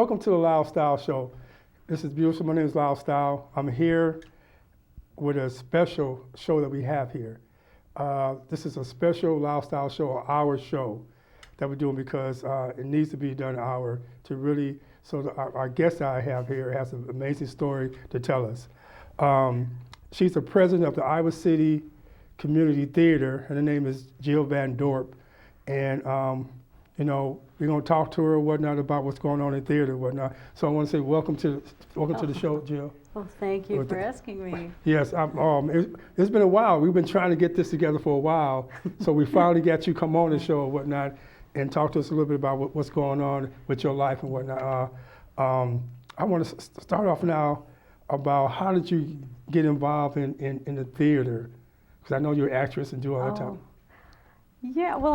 welcome to the Lyle Style Show. This is beautiful. My name is Lyle Style. I'm here with a special show that we have here. This is a special Lyle Style Show, an hour show that we're doing because it needs to be done an hour to really, so our guest that I have here has an amazing story to tell us. She's the president of the Iowa City Community Theater, and her name is Jill Van Dorpe. And, you know, we're going to talk to her and whatnot about what's going on in theater and whatnot. So I want to say welcome to the show, Jill. Well, thank you for asking me. Yes, it's been a while. We've been trying to get this together for a while. So we finally got you come on the show and whatnot and talk to us a little bit about what's going on with your life and whatnot. I want to start off now about how did you get involved in the theater? Because I know you're an actress and do all that time. Yeah, well,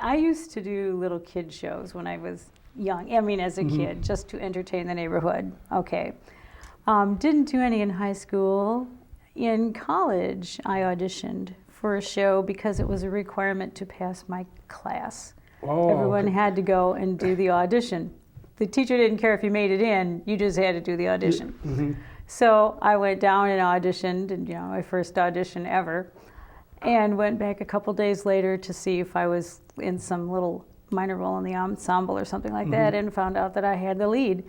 I used to do little kid shows when I was young. I mean, as a kid, just to entertain the neighborhood. Okay. Didn't do any in high school. In college, I auditioned for a show because it was a requirement to pass my class. Oh, Everyone had to go and do the audition. The teacher didn't care if you made it in, you just had to do the audition. So I went down and auditioned, and my first audition ever, and went back a couple days later to see if I was in some little minor role in the ensemble or something like that, and found out that I had the lead.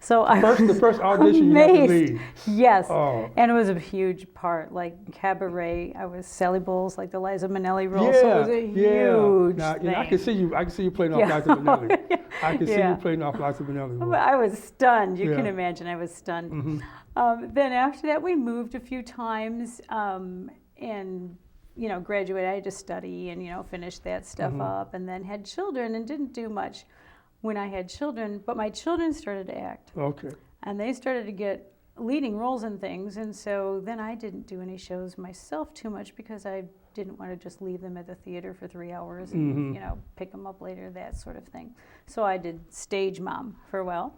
So the first audition you had the lead. Yes, Oh. and it was a huge part, like cabaret. I was Sally Bowles, like the Liza Minnelli role. Yeah, so it was a huge Now, thing. I can see you playing off Liza Minnelli. I can see you playing off Liza Minnelli. I was stunned. You Yeah. can imagine I was stunned. Then after that, we moved a few times, and graduated. I had to study and finish that stuff up, and then had children and didn't do much when I had children. But my children started to act. Okay. And they started to get leading roles in things, and so then I didn't do any shows myself too much because I didn't want to just leave them at the theater for 3 hours and pick them up later, that sort of thing. So I did stage mom for a while.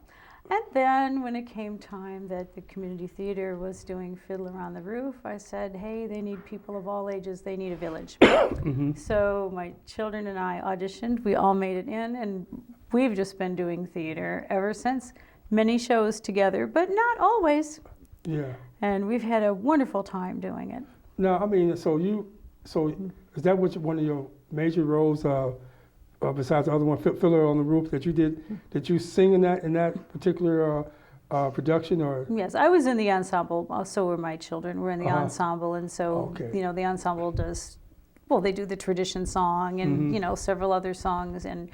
And then when it came time that the community theater was doing Fiddler on the Roof, I said, hey, they need people of all ages, they need a village. So my children and I auditioned, we all made it in, and we've just been doing theater ever since. Many shows together, but not always. Yeah. And we've had a wonderful time doing it. Now, I mean, so is that one of your major roles? Besides the other one, Fiddler on the Roof, that you did? Did you sing in that particular production, or? Yes, I was in the ensemble. So were my children. We're in the ensemble, and so the ensemble does. Well, they do the tradition song and several other songs, and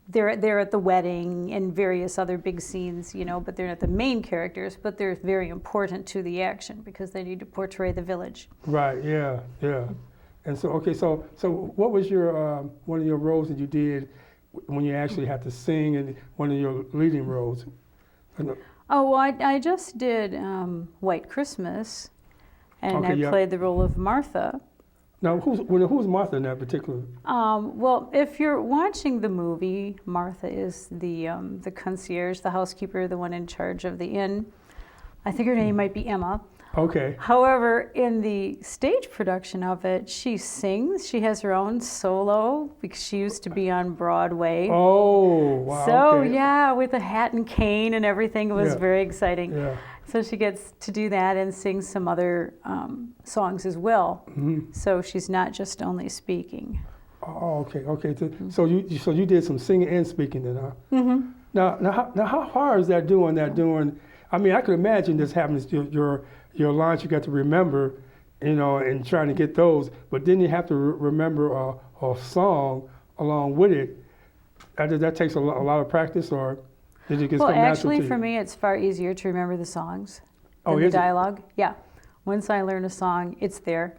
they're at the wedding and various other big scenes, but they're not the main characters, but they're very important to the action because they need to portray the village. Right. Yeah. Yeah. And so, so what was your one of your roles that you did when you actually had to sing in one of your leading roles? Oh, well, I just did White Christmas, and I played the role of Martha. Now, who's Martha in that particular? Well, if you're watching the movie, Martha is the concierge, the housekeeper, the one in charge of the inn. I think her name might be Emma. Okay. However, in the stage production of it, she sings. She has her own solo because she used to be on Broadway. Oh, wow. So, okay. yeah, with a hat and cane and everything. It was very exciting. Yeah. So she gets to do that and sing some other songs as well. So she's not just only speaking. Oh, okay. So you did some singing and speaking then, huh? Now how hard is that doing? I mean, I could imagine this happens to your lines you got to remember, and trying to get those, but then you have to remember a song along with it. That takes a lot of practice, or did it just come natural to you? Well, actually, for me, it's far easier to remember the songs than the dialogue. Yeah. Once I learn a song, it's there.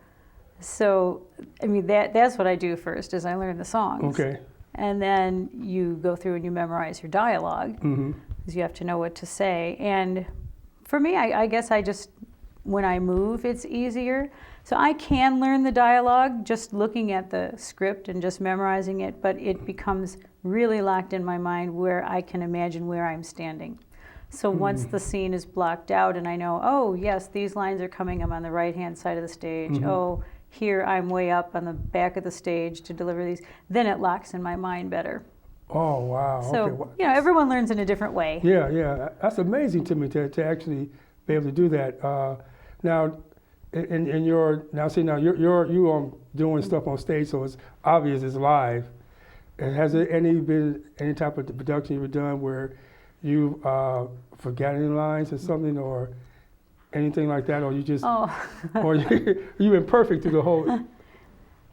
So, I mean, that's what I do first, is I learn the songs. Okay. And then you go through and you memorize your dialogue, because you have to know what to say. And for me, I guess when I move, it's easier. So I can learn the dialogue just looking at the script and just memorizing it, but it becomes really locked in my mind where I can imagine where I'm standing. So once the scene is blocked out and I know, oh, yes, these lines are coming, I'm on the right-hand side of the stage. Oh, here I'm way up on the back of the stage to deliver these, then it locks in my mind better. Oh, wow. So, Okay. Well, everyone learns in a different way. yeah, yeah. That's amazing to me to actually be able to do that. Now, in your now you're doing stuff on stage, so it's obvious it's live. And has there been any type of production you've done where you forgot any lines or something, or anything like that, or you just, Oh, or you've been perfect through the whole?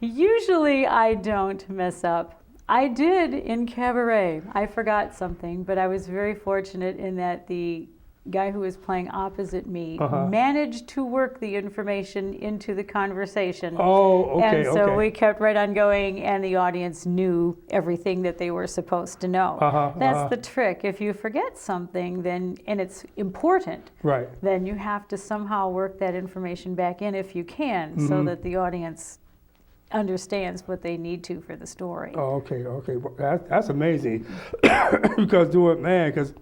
usually I don't mess up. I did in Cabaret. I forgot something, but I was very fortunate in that the guy who was playing opposite me managed to work the information into the conversation. Oh, okay, And so okay. we kept right on going, and the audience knew everything that they were supposed to know. That's the trick. If you forget something, then, and it's important, Right. then you have to somehow work that information back in if you can, so that the audience understands what they need to for the story. Oh, okay, okay. Well, that's amazing. Because because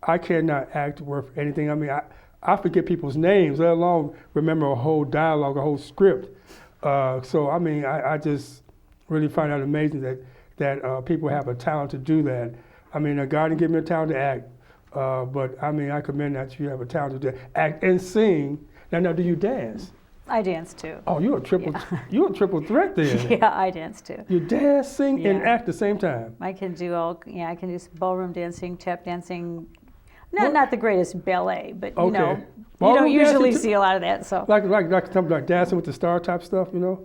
I cannot act worth anything. I mean, I forget people's names, let alone remember a whole dialogue, a whole script. So, I mean, I just really find it amazing that people have a talent to do that. I mean, God didn't give me a talent to act, but I mean, I commend that you have a talent to act and sing. Now, do you dance? I dance too. Oh, you're a triple threat then. Yeah, I dance too. You dance, sing, and Yeah. act at the same time. I can do I can do ballroom dancing, tap dancing. Not the greatest ballet, but you Okay. you Ballroom don't usually dancing see a lot of that. So Like something like Dancing with the Star type stuff, you know?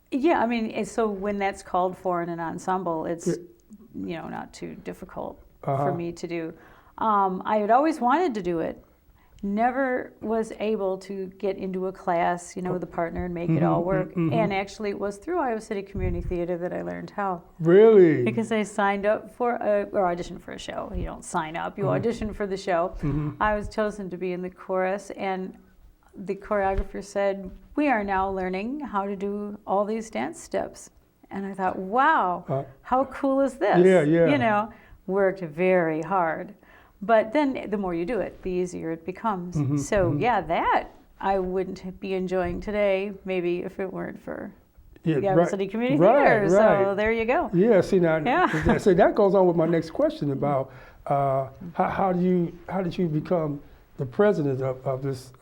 yeah, I mean, so when that's called for in an ensemble, it's not too difficult for me to do. I had always wanted to do it. Never was able to get into a class, with a partner and make it all work. And actually, it was through Iowa City Community Theater that I learned how. Really? Because I signed up or auditioned for a show. You don't sign up, you audition for the show. I was chosen to be in the chorus, and the choreographer said, "We are now learning how to do all these dance steps." And I thought, wow, how cool is this? Yeah. Worked very hard. But then the more you do it, the easier it becomes. That I wouldn't be enjoying today, maybe if it weren't for the Iowa City Community Theater. So there you go. Yeah, see that goes on with my next question about how did you become the president of this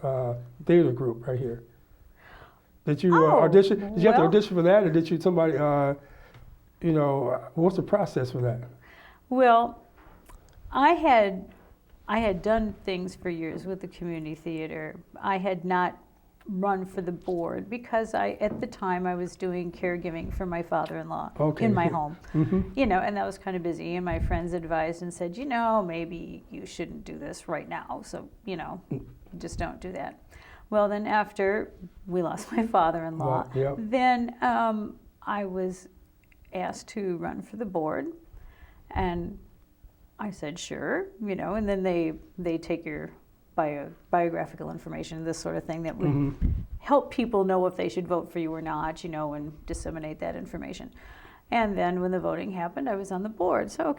theater group right here? Did you audition? Did you have to audition for that, or did you somebody? What's the process for that? Well, I had done things for years with the community theater. I had not run for the board because at the time I was doing caregiving for my father-in-law in my home. And that was kind of busy, and my friends advised and said, maybe you shouldn't do this right now. So, just don't do that. Well, then after we lost my father-in-law, then I was asked to run for the board, and I said, sure, and then they take your biographical information, this sort of thing that would help people know if they should vote for you or not, and disseminate that information. And then when the voting happened, I was on the board. So,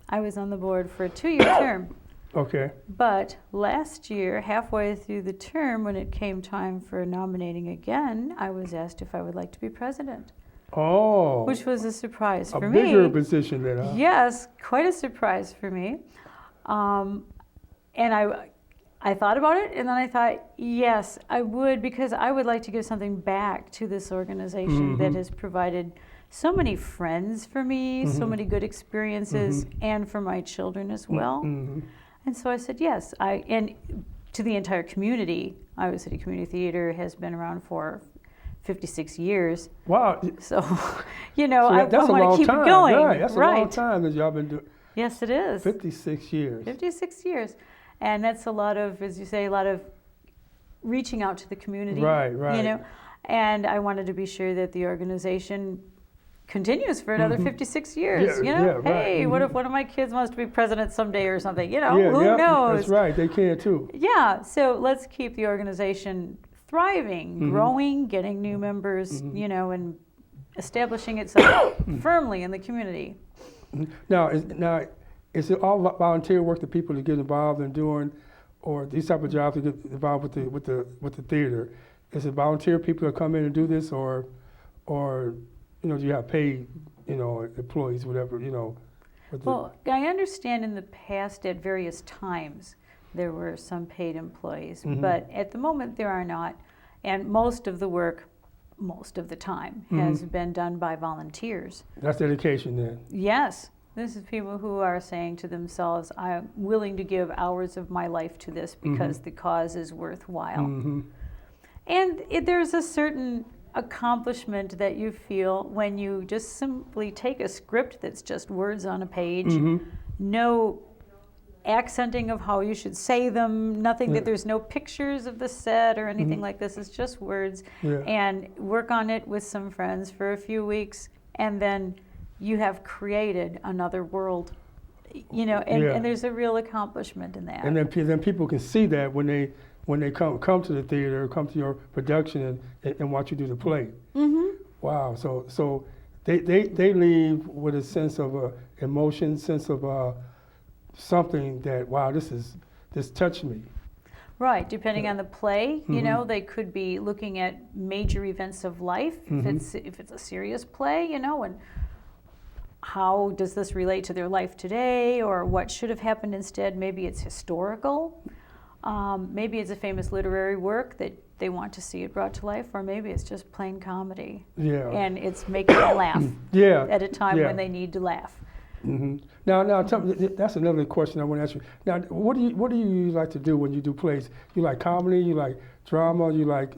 I was on the board for a 2-year term. Okay. But last year, halfway through the term, when it came time for nominating again, I was asked if I would like to be president. Oh. Which was a surprise for me. A bigger position then, huh? Yes, quite a surprise for me. And I thought about it, and then I thought, yes, I would, because I would like to give something back to this organization that has provided so many friends for me, so many good experiences, and for my children as well. And so I said yes. And to the entire community, Iowa City Community Theater has been around for 56 years. Wow. So, So I want to keep it going. Right. That's a long time that y'all been doing. Yes, it is. 56 years. 56 years. And that's a lot of, as you say, a lot of reaching out to the community. Right. And I wanted to be sure that the organization continues for another 56 years. Hey, what if one of my kids wants to be president someday or something? Who knows? That's right. They can too. Yeah. So let's keep the organization thriving, growing, getting new members, and establishing itself firmly in the community. Now, is it all volunteer work that people to get involved in doing, or these type of jobs to get involved with the theater? Is it volunteer people that come in and do this, or do you have paid, employees, whatever, Well, I understand in the past at various times there were some paid employees, but at the moment there are not. And most of the work, most of the time, has been done by volunteers. That's dedication then. Yes. This is people who are saying to themselves, I'm willing to give hours of my life to this because the cause is worthwhile. And there's a certain accomplishment that you feel when you just simply take a script that's just words on a page, no accenting of how you should say them, nothing that there's no pictures of the set or anything like this. It's just words, and work on it with some friends for a few weeks, and then you have created another world, and there's a real accomplishment in that. And then people can see that when they come to the theater, come to your production and watch you do the play. Wow. So they leave with a sense of emotion, sense of something that, wow, this touched me. Right, depending on the play, they could be looking at major events of life. If it's a serious play, and how does this relate to their life today, or what should have happened instead? Maybe it's historical. Maybe it's a famous literary work that they want to see it brought to life, or maybe it's just plain comedy. Yeah. And it's making them laugh at a time when they need to laugh. Now, tell me, that's another question I want to ask you. Now, what do you like to do when you do plays? You like comedy? You like drama? You like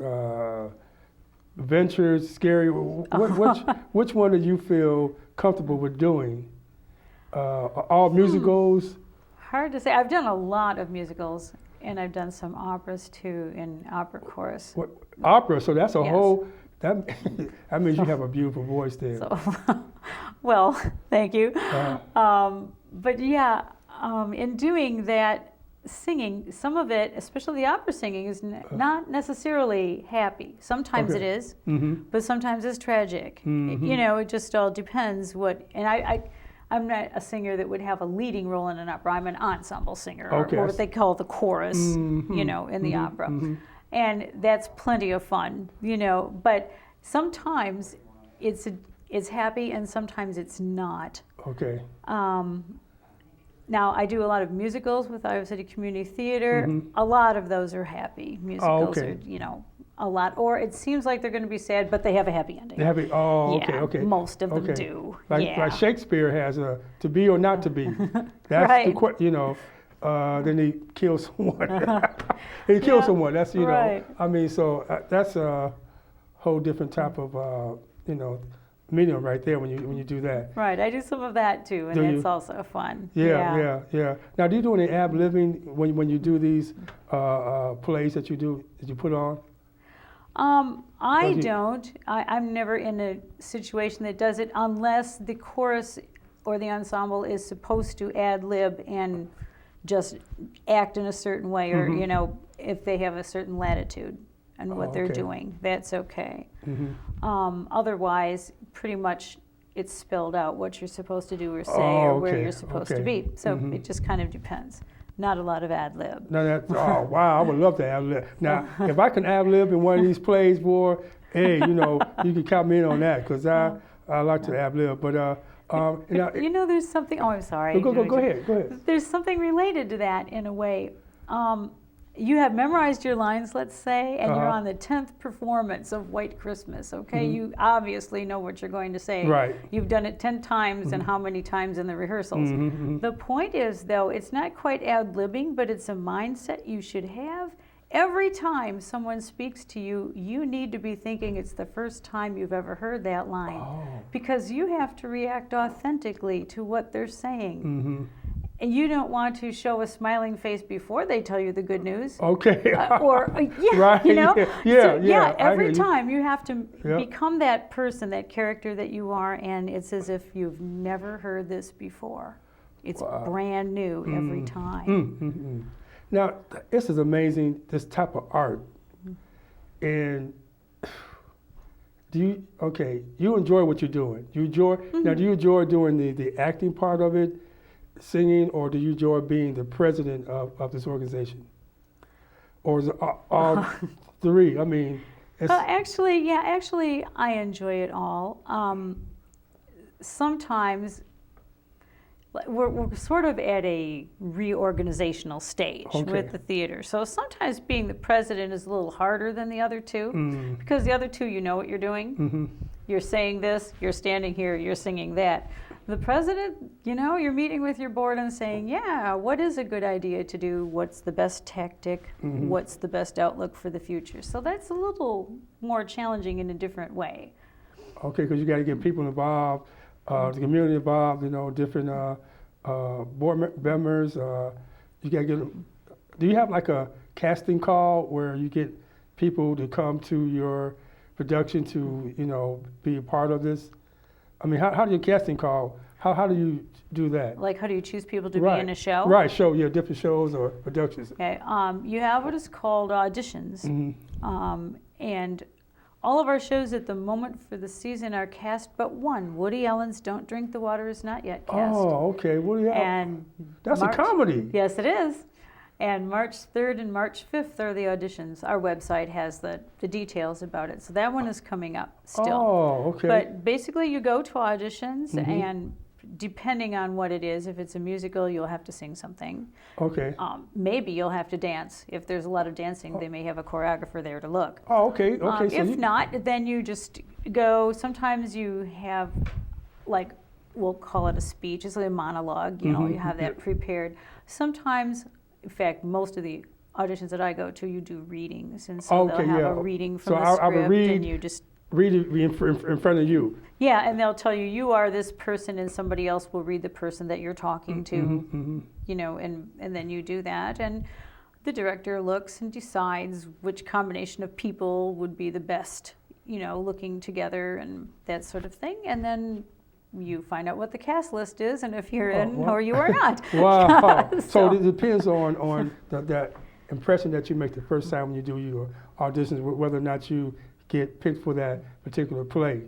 adventures, scary? Which one do you feel comfortable with doing? All musicals? Hard to say. I've done a lot of musicals, and I've done some operas too in opera chorus. What, opera? So that's a whole. That means you have a beautiful voice there. So, well, thank you. But yeah, in doing that, singing, some of it, especially the opera singing, is not necessarily happy. Sometimes it is, but sometimes it's tragic. It just all depends what. And I'm not a singer that would have a leading role in an opera. I'm an ensemble singer, or what they call the chorus, in the opera. And that's plenty of fun, but sometimes it's happy and sometimes it's not. Okay. Now, I do a lot of musicals with Iowa City Community Theater. A lot of those are happy. Musicals are, a lot. Or it seems like they're going to be sad, but they have a happy ending. Okay. Most of them do. Like Shakespeare has a to be or not to be. That's right. Then he kills someone. He kills someone. That's Right. I mean, so that's a whole different type of medium right there when you do that. Right. I do some of that too, and it's also fun. Yeah. Now, do you do any ad-libbing when you do these plays that you put on? I don't. I'm never in a situation that does it unless the chorus or the ensemble is supposed to ad-lib and just act in a certain way, or if they have a certain latitude and what they're doing, that's okay. Otherwise, pretty much it's spelled out what you're supposed to do or say or where you're supposed to be. So it just kind of depends. Not a lot of ad lib. No, wow, I would love to ad lib. Now, if I can ad lib in one of these plays, boy, hey, you can count me in on that, because I like to ad lib. But there's something. Oh, I'm sorry. Go ahead. There's something related to that in a way. You have memorized your lines, let's say, and you're on the 10th performance of White Christmas, okay? You obviously know what you're going to say. Right. You've done it 10 times, and how many times in the rehearsals. The point is, though, it's not quite ad-libbing, but it's a mindset you should have. Every time someone speaks to you, you need to be thinking it's the first time you've ever heard that line. Because you have to react authentically to what they're saying. And you don't want to show a smiling face before they tell you the good news. Okay. Right. Every time you have to Yep. become that person, that character that you are, and it's as if you've never heard this before. It's brand new every time. Now, this is amazing, this type of art. And you enjoy what you're doing. Now, do you enjoy doing the acting part of it, singing, or do you enjoy being the president of this organization? Or is it all three? I mean, Actually, I enjoy it all. Sometimes we're sort of at a reorganizational stage with the theater. So sometimes being the president is a little harder than the other two, because the other two, you know what you're doing. You're saying this, you're standing here, you're singing that. The president, you're meeting with your board and saying, yeah, what is a good idea to do? What's the best tactic? What's the best outlook for the future? So that's a little more challenging in a different way. Okay, because you got to get people involved, the community involved, different board members. You got to get them. Do you have like a casting call where you get people to come to your production to, be a part of this? I mean, how do you casting call? How do you do that? Like, how do you choose people to be in a show? Right, different shows or productions. Okay, you have what is called auditions, and all of our shows at the moment for the season are cast but one. Woody Allen's "Don't Drink the Water" is not yet cast. Oh, okay, Woody Allen. And that's a comedy. Yes, it is. And March 3rd and March 5th are the auditions. Our website has the details about it. So that one is coming up still. Oh, okay. But basically you go to auditions, and depending on what it is, if it's a musical, you'll have to sing something. Okay. Maybe you'll have to dance. If there's a lot of dancing, they may have a choreographer there to look. Oh, okay. Okay. If not, then you just go. Sometimes you have, like, we'll call it a speech. It's like a monologue. You have that prepared. Sometimes, in fact, most of the auditions that I go to, you do readings, and so they'll have a reading from the script, and you just read it in front of you. Yeah, and they'll tell you, you are this person, and somebody else will read the person that you're talking to, and then you do that, and the director looks and decides which combination of people would be the best, looking together and that sort of thing, and then you find out what the cast list is, and if you're in or you are not. Wow. So it depends on that impression that you make the first time when you do your auditions, whether or not you get picked for that particular play.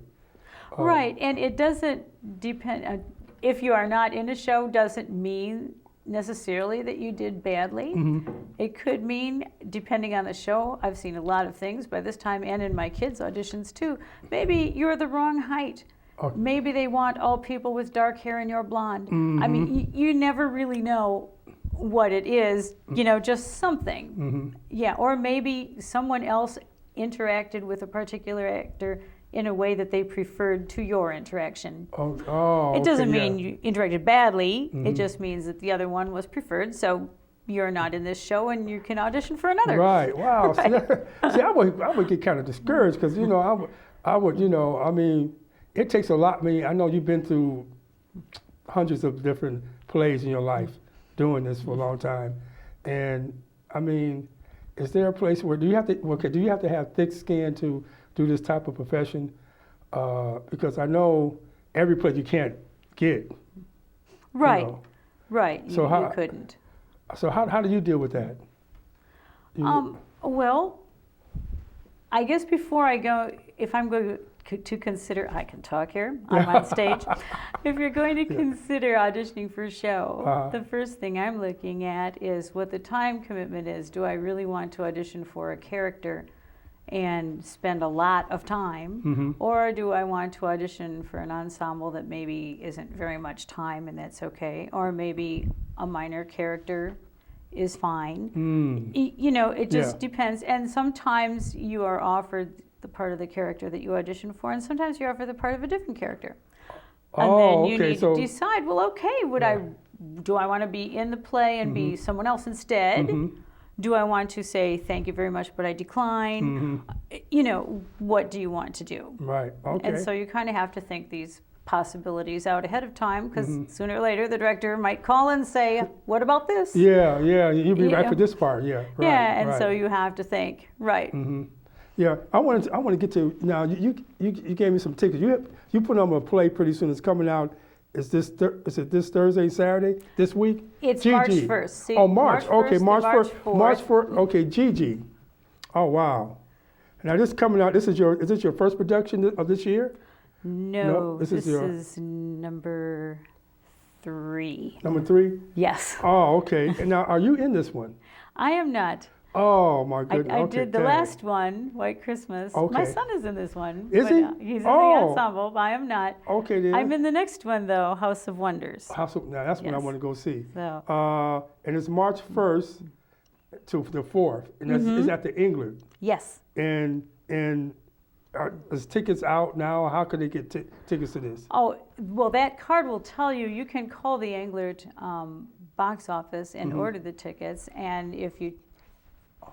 Right, and it doesn't depend, if you are not in a show, doesn't mean necessarily that you did badly. It could mean, depending on the show, I've seen a lot of things by this time, and in my kids' auditions too, maybe you're the wrong height. Maybe they want all people with dark hair and you're blonde. I mean, you never really know what it is, just something. Yeah, or maybe someone else interacted with a particular actor in a way that they preferred to your interaction. It doesn't mean you interacted badly. It just means that the other one was preferred, so you're not in this show and you can audition for another. Right, wow. Right. See, I would get kind of discouraged because, I would, it takes a lot. I know you've been through hundreds of different plays in your life doing this for a long time. And, is there a place where do you have to have thick skin to do this type of profession? Because I know every place you can't get. Right, right. So you couldn't. So how do you deal with that? Well, I guess before I go, if I'm going to consider, I can talk here, I'm on stage. If you're going to consider auditioning for a show, the first thing I'm looking at is what the time commitment is. Do I really want to audition for a character and spend a lot of time, or do I want to audition for an ensemble that maybe isn't very much time and that's okay, or maybe a minor character is fine. It just depends, and sometimes you are offered the part of the character that you audition for, and sometimes you're offered the part of a different character. And then you need to decide, well, okay, do I want to be in the play and be someone else instead? Do I want to say, thank you very much, but I decline? What do you want to do? Right, okay. And so you kind of have to think these possibilities out ahead of time, because sooner or later the director might call and say, what about this? Yeah, you'll be right for this part, yeah. Right, so you have to think, right. Yeah, I want to get to, now you gave me some tickets. You put on a play pretty soon. It's coming out. Is it this Thursday, Saturday, this week? It's March 1st. See, March. Okay, March 1st. March 4th. Okay, Gigi. Oh, wow. Now this is coming out. Is this your first production of this year? No, this is number 3. Number 3? Yes. Oh, okay. And now, are you in this one? I am not. Oh my goodness. I Okay, did the dang. last one, White Christmas. My Okay. son is in this one. Is but, he? he's in the Oh. ensemble. I am not. Okay then. I'm in the next one though, House of Wonders. Now that's what I Yes. want to go see. So And it's March 1st to the 4th, and it's at the England. yes. And is tickets out now? How can they get tickets to this? Oh well, that card will tell you. You can call the Englert box office and order the tickets, and if you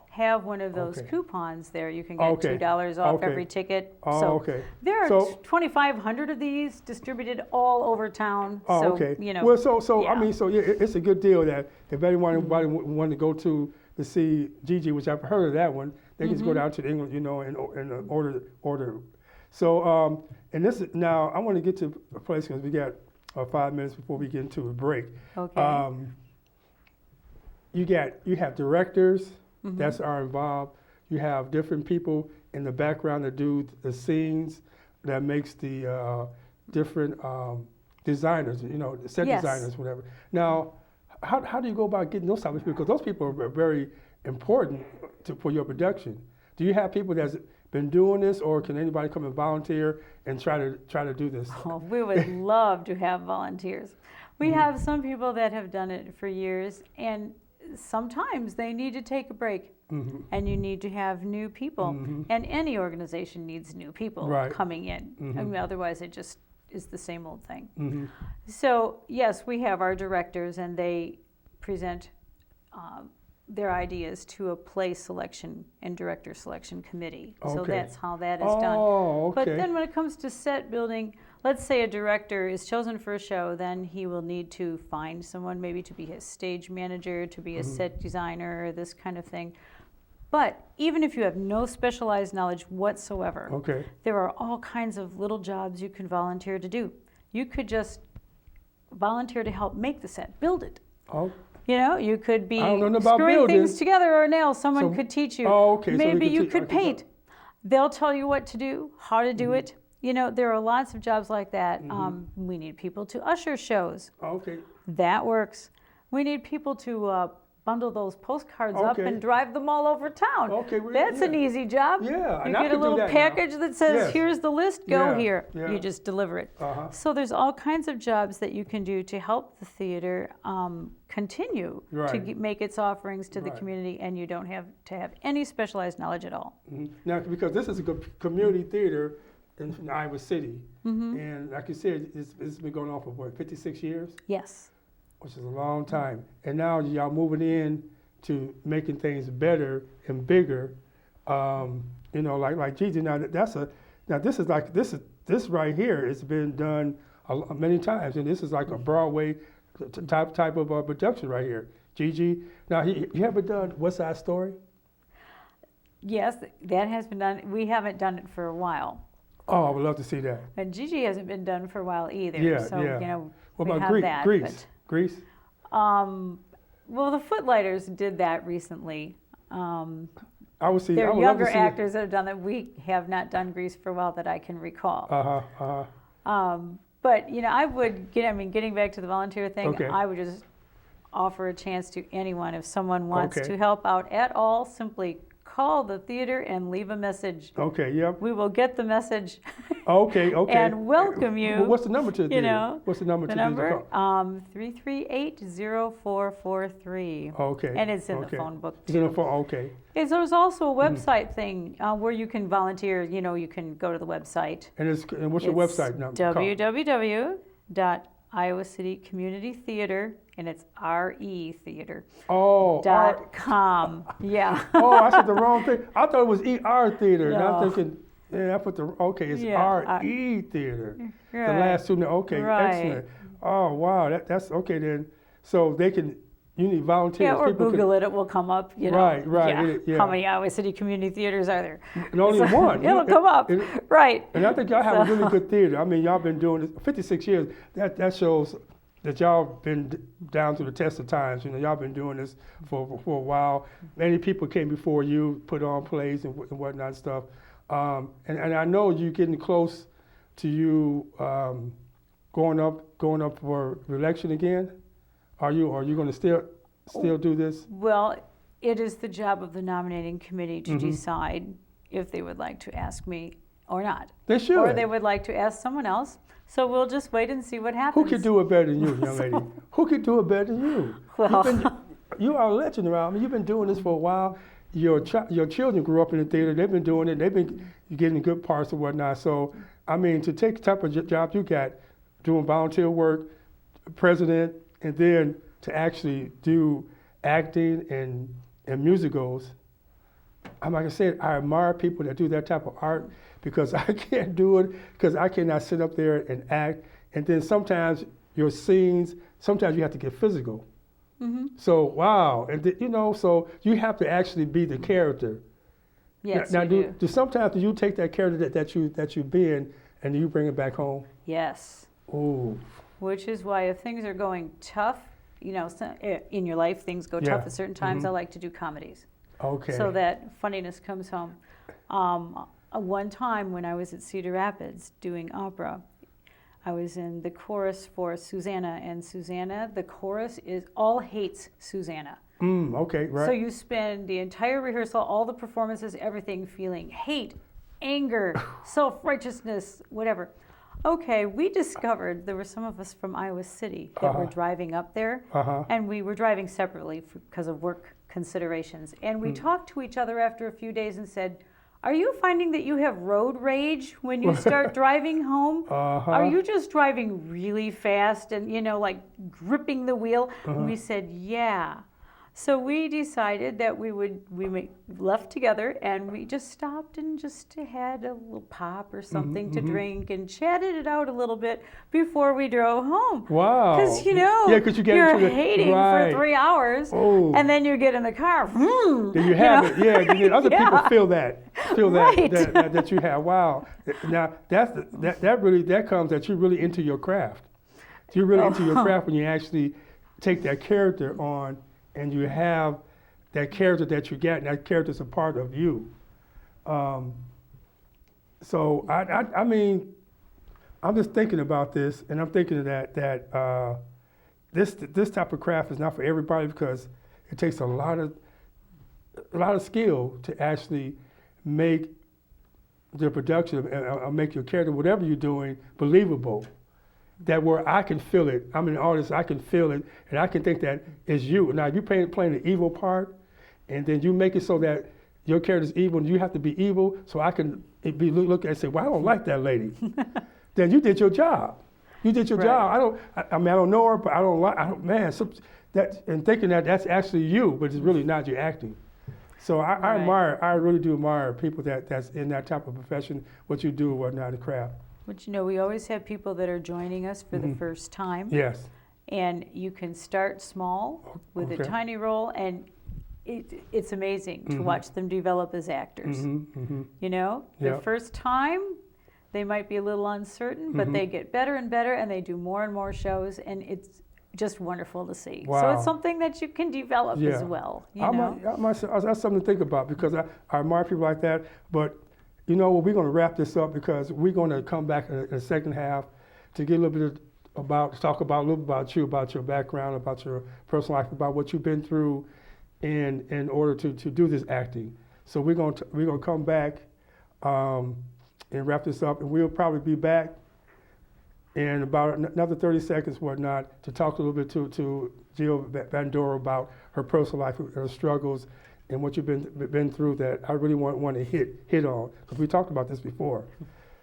have one of those Okay. coupons there, you can get Okay. $2 off Okay. every ticket. Oh, So okay. there are So- 2,500 of these distributed all over town. Oh, so, okay. You know, Well, so yeah. I mean, so yeah, it's a good deal that if anybody wanted to go to see Gigi, which I've heard of that one, they can just go down to England, you know, and order. So and this is, now I want to get to a place because we got 5 minutes before we get into a break. Okay. You have directors that are involved. You have different people in the background that do the scenes, that makes the different designers, you know, the set Yes. designers, whatever. Now, how do you go about getting those type of people? Because those people are very important for your production. Do you have people that's been doing this, or can anybody come and volunteer and try to do this? Oh, we would love to have volunteers. We have some people that have done it for years, and sometimes they need to take a break, and you need to have new people. And any organization needs new people Right. coming in. I mean, otherwise, it just is the same old thing. So yes, we have our directors, and they present their ideas to a play selection and director selection committee. So Okay. that's how that is done. Oh, okay. But then when it comes to set building, let's say a director is chosen for a show, then he will need to find someone maybe to be his stage manager, to be a set designer, this kind of thing. But even if you have no specialized knowledge whatsoever, Okay. there are all kinds of little jobs you can volunteer to do. You could just volunteer to help make the set, build it. Oh, You know, you could be I don't know nothing about screwing building. things together or nails. Someone So- could teach you. Oh, okay, so we Maybe could you teach- could I could paint. They'll tell you what to do, how to do it. You know, there are lots of jobs like that. We need people to usher shows. okay. That works. We need people to bundle those postcards up Okay. and drive them all over town. Okay, well, That's an yeah. easy job. Yeah, You and I get a could do little that now. package that says, Yes. here's the list, go Yeah, here. yeah. You just deliver it. Uh-huh. So there's all kinds of jobs that you can do to help the theater continue to Right. make its offerings to the Right. community, and you don't have to have any specialized knowledge at all. Now, because this is a community theater in Iowa City, and like you said, it's been going on for what, 56 years, Yes. which is a long time. And now y'all moving in to making things better and bigger. You know, like Gigi. Now this right here. It's been done many times, and this is like a Broadway type of production right here. Gigi. Now, you ever done West Side Story? Yes, that has been done. We haven't done it for a while. Oh, I would love to see that. And Gigi hasn't been done for a while either. Yeah, so, yeah. you know, What we about have Grease? that. Grease? Well, the Footlighters did that recently. I would see. There I are would love to younger see actors that have done that. We have not done Grease for a while that I can recall. But you know, getting back to the volunteer thing, Okay. I would just offer a chance to anyone if someone wants Okay. to help out at all. Simply call the theater and leave a message. Okay. Yep. We will get the message Okay. and welcome you. Well, what's the number to the You theater? know, What's the number the to the number call? 338-0443. Okay. And it's in okay. the phone book It's in the too. phone. Okay. There's also a website thing where you can volunteer. You know, you can go to the website. And what's your website number? Iowa City Community Theater, and it's RE Theater. Oh. .com. Yeah. Oh, I said the wrong thing. I thought it was ER Theater. And I'm No. thinking, yeah, I put the, okay, it's Yeah, RE Theater. The Right. last two, okay, Right. excellent. Oh, wow, that's okay then. So you need volunteers. Yeah, or People Google it. It will come up. You know. Right, right, Yeah. yeah. How many Iowa City Community Theaters are there? And only one. It'll come up. Right. And I think y'all have a So- really good theater. I mean, y'all been doing this 56 years. That shows that y'all been down through the test of times. You know, y'all been doing this for a while. Many people came before you, put on plays and whatnot and stuff. And I know you're getting close to you going up for election again. Are you going to still do this? Well, it is the job of the nominating committee to decide if they would like to ask me or not. They should. Or they would like to ask someone else. So we'll just wait and see what happens. Who could do it better than you, young lady? Who could do it better than you? Well, You are a legend around. I mean, you've been doing this for a while. Your children grew up in the theater. They've been doing it. They've been getting good parts and whatnot. So, I mean, to take the type of job you got, doing volunteer work, president, and then to actually do acting and musicals. Like I said, I admire people that do that type of art because I can't do it because I cannot sit up there and act. And then sometimes your scenes, sometimes you have to get physical. So, wow. And, so you have to actually be the character. yes, Now, you do. sometimes you take that character that you've been and you bring it back home? Yes. Ooh. Which is why if things are going tough, in your life, things go tough Yeah. at certain times, I like to do comedies. Okay. So that funniness comes home. One time when I was at Cedar Rapids doing opera, I was in the chorus for Susanna, and Susanna, the chorus is all hates Susanna. Okay, right. So you spend the entire rehearsal, all the performances, everything feeling hate, anger, self-righteousness, whatever. Okay, we discovered there were some of us from Iowa City that were driving up there, and we were driving separately because of work considerations. And we talked to each other after a few days and said, are you finding that you have road rage when you start driving home? Are you just driving really fast and, like gripping the wheel? And we said, yeah. So we decided that we left together and we just stopped and just had a little pop or something to drink and chatted it out a little bit before we drove home. Wow. Because, Yeah, 'cause you get you're into the- hating right. for 3 hours and then you get in the car. There you have it. Yeah, and then other people feel that Right. that you have. Wow. Now that comes that you're really into your craft. You're really into your craft when you actually take that character on and you have that character that you get, and that character's a part of you. So I mean, I'm just thinking about this, and I'm thinking that this type of craft is not for everybody because it takes a lot of skill to actually make the production, make your character, whatever you're doing, believable. That where I can feel it. I'm an artist, I can feel it, and I can think that it's you. Now, if you're playing the evil part, and then you make it so that your character's evil, and you have to be evil, so I can look at it and say, well, I don't like that lady. Then you did your job. You did your job. I don't know her, but and thinking that's actually you, but it's really not you acting. So I really do admire people that's in that type of profession, what you do, whatnot, the craft. But we always have people that are joining us for the first time. Yes. And you can start small with a tiny role, and it's amazing to watch them develop as actors. The first time, they might be a little uncertain, but they get better and better, and they do more and more shows, and it's just wonderful to see. Wow. So it's something that you can develop as well. That's something to think about because I admire people like that, but we're going to wrap this up because we're going to come back in the second half to get a little bit talk about a little bit about you, about your background, about your personal life, about what you've been through in order to do this acting. So we're going to come back and wrap this up, and we'll probably be back in about another 30 seconds, whatnot, to talk a little bit to Jill Van Dorpe about her personal life, her struggles, and what you've been through that I really want to hit on, because we talked about this before.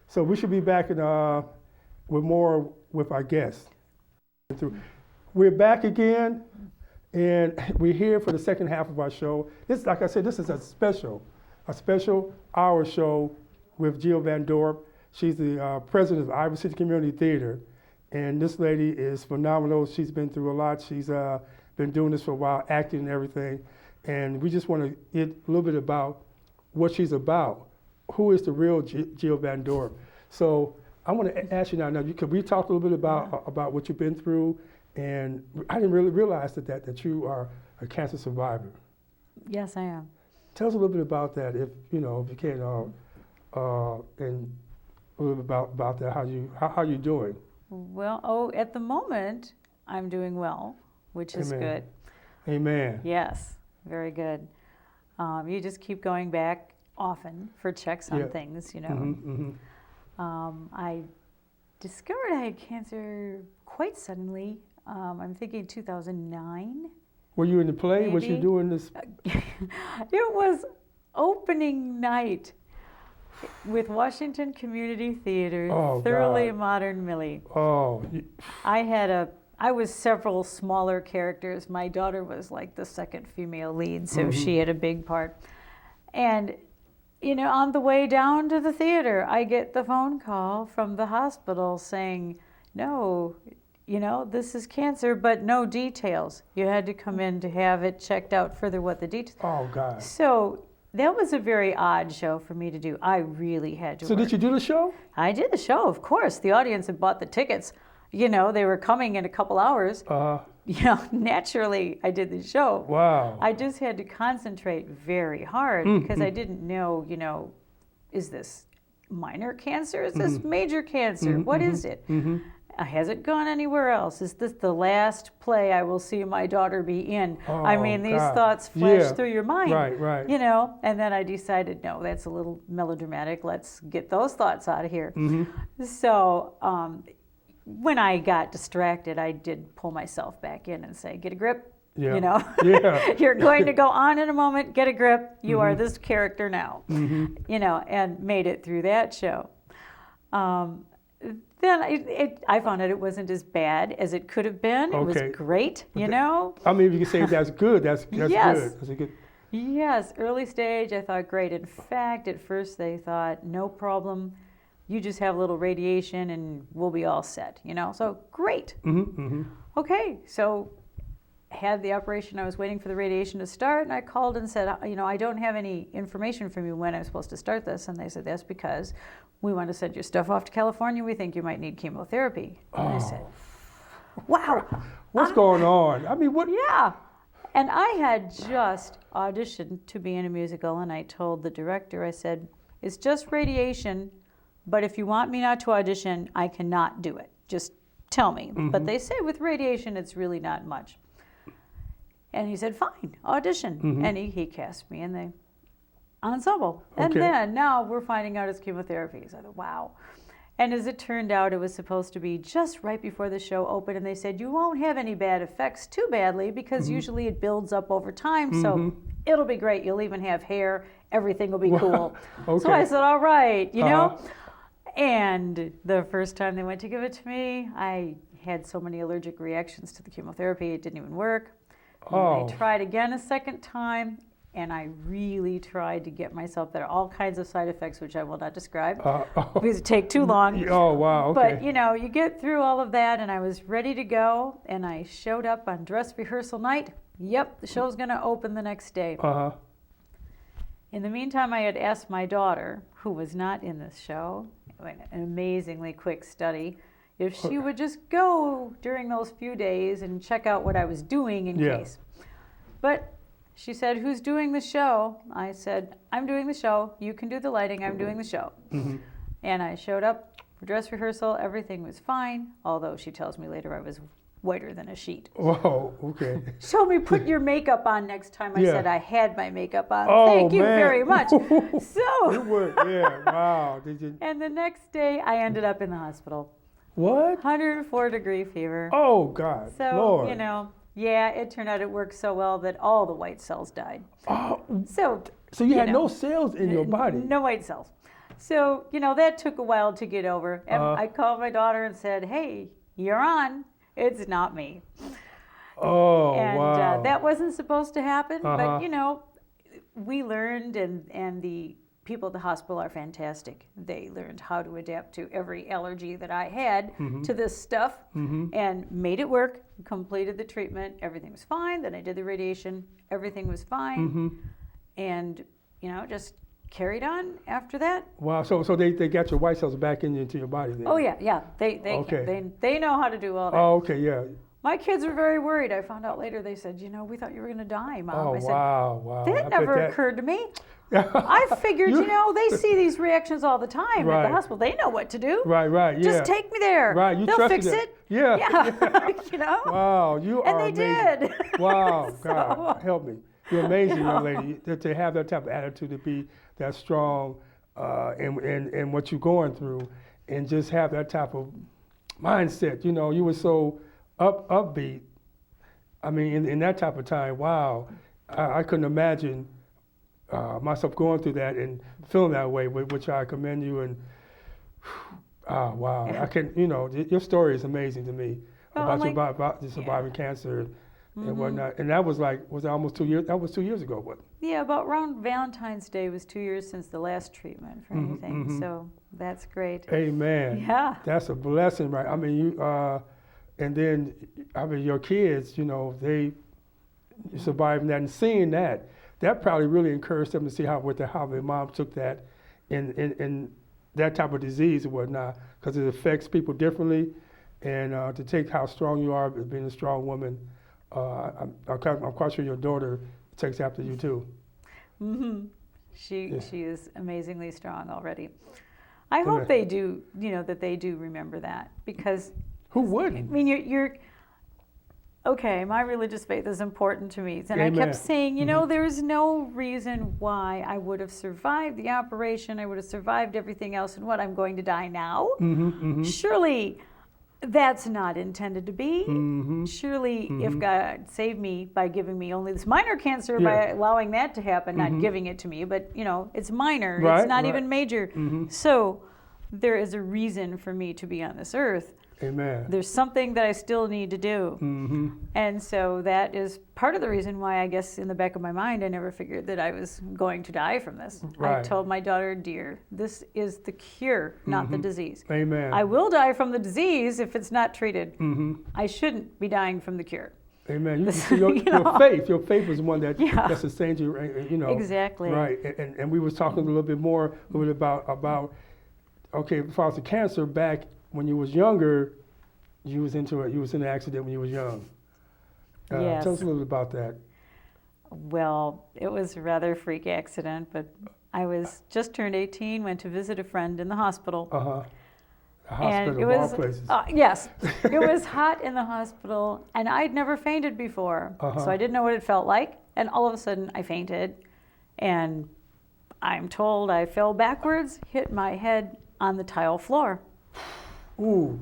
So we should be back with more with our guests. We're back again, and we're here for the second half of our show. This, like I said, this is a special hour show with Jill Van Dorpe. She's the president of Iowa City Community Theater, and this lady is phenomenal. She's been through a lot. She's been doing this for a while, acting and everything. And we just want to get a little bit about what she's about. Who is the real Jill Van Dorpe? So I want to ask you now, could we talk a little bit about what you've been through? And I didn't really realize that you are a cancer survivor. Yes, I am. Tell us a little bit about that, if you can, and a little bit about that. How you doing? Well, at the moment, I'm doing well, which is Amen. good. Amen. Yes. very good. You just keep going back often for checks on things, you know. I discovered I had cancer quite suddenly. I'm thinking 2009. Were you in the play? Maybe. Was you doing this? It was opening night with Washington Community Theater, Thoroughly God. Modern Millie. Oh. I was several smaller characters. My daughter was like the second female lead, so she had a big part. And, you know, on the way down to the theater, I get the phone call from the hospital saying, no, you know, this is cancer, but no details. You had to come in to have it checked out further what the details. Oh, God. So that was a very odd show for me to do. I really had to So work. did you do the show? I did the show, of course. The audience had bought the tickets. You know, they were coming in a couple hours. You know, naturally, I did the show. Wow. I just had to concentrate very hard because I didn't know, you know, is this minor cancer? Is this major cancer? What is it? Has it gone anywhere else? Is this the last play I will see my daughter be in? I mean, these thoughts flash through your mind. Right. You know, and then I decided, no, that's a little melodramatic. Let's get those thoughts out of here. So when I got distracted, I did pull myself back in and say, get a grip. Yeah. You know, you're going to go on in a moment, get a grip. You are this character now, you know, and made it through that show. Then I found out it wasn't as bad as it could have been. It was great, you know. I mean, if you can say that's good, that's good. That's a good. Yes, early stage, I thought great. In fact, at first they thought, no problem. You just have a little radiation and we'll be all set, you know. So great. Okay, so had the operation. I was waiting for the radiation to start, and I called and said, you know, I don't have any information from you when I'm supposed to start this. And they said, that's because we want to send your stuff off to California. We think you might need chemotherapy. And I said, wow. What's going on? I mean, what? Yeah. And I had just auditioned to be in a musical, and I told the director, I said, it's just radiation, but if you want me not to audition, I cannot do it. Just tell me. But they say with radiation, it's really not much. And he said, fine, audition. And he cast me in the ensemble. And then now we're finding out it's chemotherapy. So I thought, wow. And as it turned out, it was supposed to be just right before the show opened. And they said, you won't have any bad effects too badly because usually it builds up over time. So it'll be great. You'll even have hair. Everything will be cool. So I said, all right, you know. And the first time they went to give it to me, I had so many allergic reactions to the chemotherapy, it didn't even work. I tried again a second time, and I really tried to get myself better. All kinds of side effects, which I will not describe, because it take too long. Oh, wow, okay. But, you know, you get through all of that, and I was ready to go, and I showed up on dress rehearsal night. Yep, the show's going to open the next day. In the meantime, I had asked my daughter, who was not in this show, an amazingly quick study, if she would just go during those few days and check out what I was doing in case. But she said, who's doing the show? I said, I'm doing the show. You can do the lighting. I'm doing the show. And I showed up for dress rehearsal. Everything was fine, although she tells me later I was whiter than a sheet. Whoa, okay. Show me, put your makeup on next time. I said I had my makeup on. Oh, Thank you man. very much. So, It would, wow. Did you? and the next day I ended up in the hospital. What? 104-degree fever. Oh, God. So, Lord. you know, yeah, it turned out it worked so well that all the white cells died. So you had no cells in your body? No white cells. So, you know, that took a while to get over. And I called my daughter and said, hey, you're on. It's not me. Oh, and wow. That wasn't supposed to happen. But, you know, we learned, and the people at the hospital are fantastic. They learned how to adapt to every allergy that I had to this stuff and made it work, completed the treatment. Everything was fine. Then I did the radiation. Everything was fine. And, you know, just carried on after that. Wow. So they got your white cells back into your body then? Oh, yeah. They know how to do all that. Oh, okay, yeah. My kids were very worried. I found out later, they said, you know, we thought you were going to die, Mom. Oh, I said, wow. That never occurred to me. I figured, you know, they see these reactions all the time at the hospital. They know what to do. Right, yeah. Just take me there. Right, you They'll fix trusted it. Yeah. You know? Wow, you and are they amazing. did. Wow, God, help me. You're amazing, young lady. To have that type of attitude, to be that strong in what you're going through, and just have that type of mindset. You know, you were so upbeat. I mean, in that type of time, wow, I couldn't imagine myself going through that and feeling that way, which I commend you. And wow, I can, you know, your story is amazing to me about you surviving cancer and whatnot. And that was almost 2 years. That was 2 years ago. What? Yeah, about around Valentine's Day was 2 years since the last treatment for anything. So that's great. Amen. Yeah. That's a blessing, right? I mean, you, and then, I mean, your kids, you know, they surviving that and seeing that probably really encouraged them to see how their mom took that in that type of disease and whatnot, because it affects people differently. And to take how strong you are, being a strong woman, I'm quite sure your daughter takes after you too. She is amazingly strong already. I hope they do, you know, that they do remember that, because who wouldn't? I mean, you're okay. My religious faith is important to me, and Amen. I kept saying, you know, there's no reason why I would have survived the operation. I would have survived everything else, and what, I'm going to die now? Surely that's not intended to be. Surely if God saved me by giving me only this minor cancer, by allowing that to happen, not giving it to me, but, you know, it's minor, it's not even major. So there is a reason for me to be on this earth. Amen. There's something that I still need to do. And so that is part of the reason why, I guess, in the back of my mind, I never figured that I was going to die from this. Right. I told my daughter, dear, this is the cure, not the disease. Amen. I will die from the disease if it's not treated. I shouldn't be dying from the cure. Amen. Your faith was the one that sustained you. You know. Exactly. Right. And we was talking a little bit about okay, as far as the cancer, back when you was younger, you was in an accident when you was young. Yes. Tell us a little bit about that. Well, it was a rather freak accident, but I was just turned 18, went to visit a friend in the hospital. A hospital, of all places. Yes, it was hot in the hospital, and I'd never fainted before, so I didn't know what it felt like, and all of a sudden I fainted, and I'm told I fell backwards, hit my head on the tile floor. Ooh.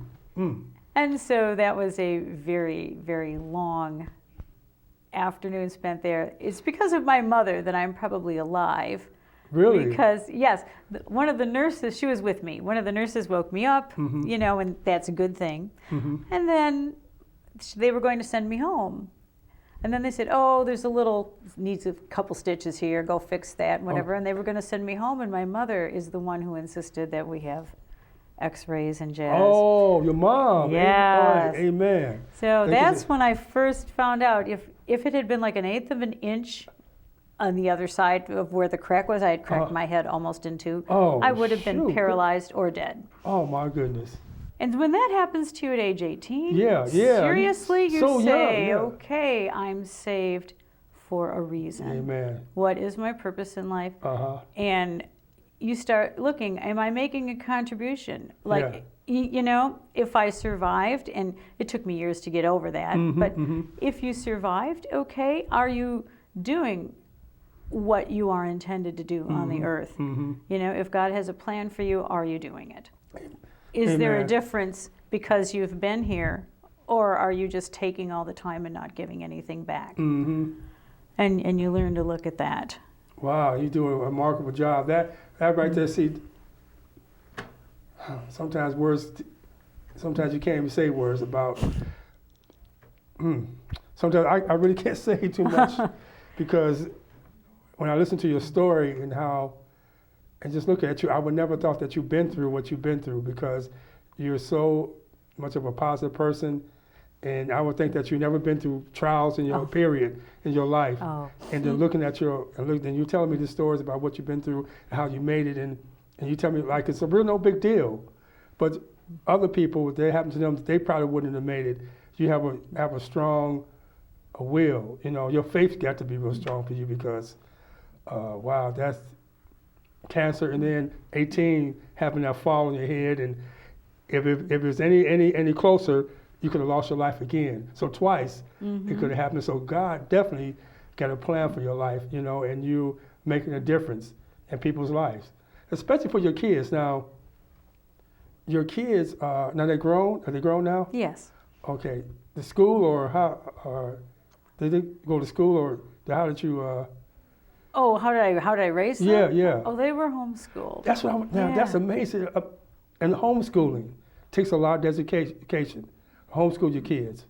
And so that was a very, very long afternoon spent there. It's because of my mother that I'm probably alive. Really? Because, yes, one of the nurses, she was with me. One of the nurses woke me up, you know, and that's a good thing. And then they were going to send me home. And then they said, oh, needs a couple stitches here, go fix that and whatever. And they were going to send me home, and my mother is the one who insisted that we have X-rays and jazz. Oh, your mom. Yes. Amen. So that's when I first found out, if it had been like 1/8 of an inch on the other side of where the crack was, I had cracked my head almost in two. I would have been paralyzed or dead. Oh my goodness. And when that happens to you at age 18, seriously, you so say, young, okay, I'm saved for a reason. Amen. What is my purpose in life? And you start looking, am I making a contribution? Like, you know, if I survived, and it took me years to get over that, but if you survived, okay, are you doing what you are intended to do on the earth? You know, if God has a plan for you, are you doing it? Is there a difference because you've been here, or are you just taking all the time and not giving anything back? And you learn to look at that. Wow, you do a remarkable job. That right there, see, sometimes you can't even say words about, sometimes I really can't say too much because when I listen to your story and just look at you, I would never thought that you've been through what you've been through, because you're so much of a positive person. And I would think that you've never been through trials in your period in your life. And then looking at and you telling me the stories about what you've been through and how you made it, and you tell me like it's a real no big deal. But other people, they happen to them, they probably wouldn't have made it. You have a strong will. You know, your faith got to be real strong for you, because wow, that's cancer, and then 18 having that fall on your head, and if it was any closer, you could have lost your life again. So twice it could have happened. So God definitely got a plan for your life, you know, and you making a difference in people's lives, especially for your kids. Now, your kids, now they're grown. Are they grown now? Yes. Okay. The school or how? Did they go to school or how did you? Oh, how did I raise them? Yeah, yeah. Oh, they were homeschooled. That's what. Now that's amazing. And homeschooling takes a lot of dedication. Homeschool your kids.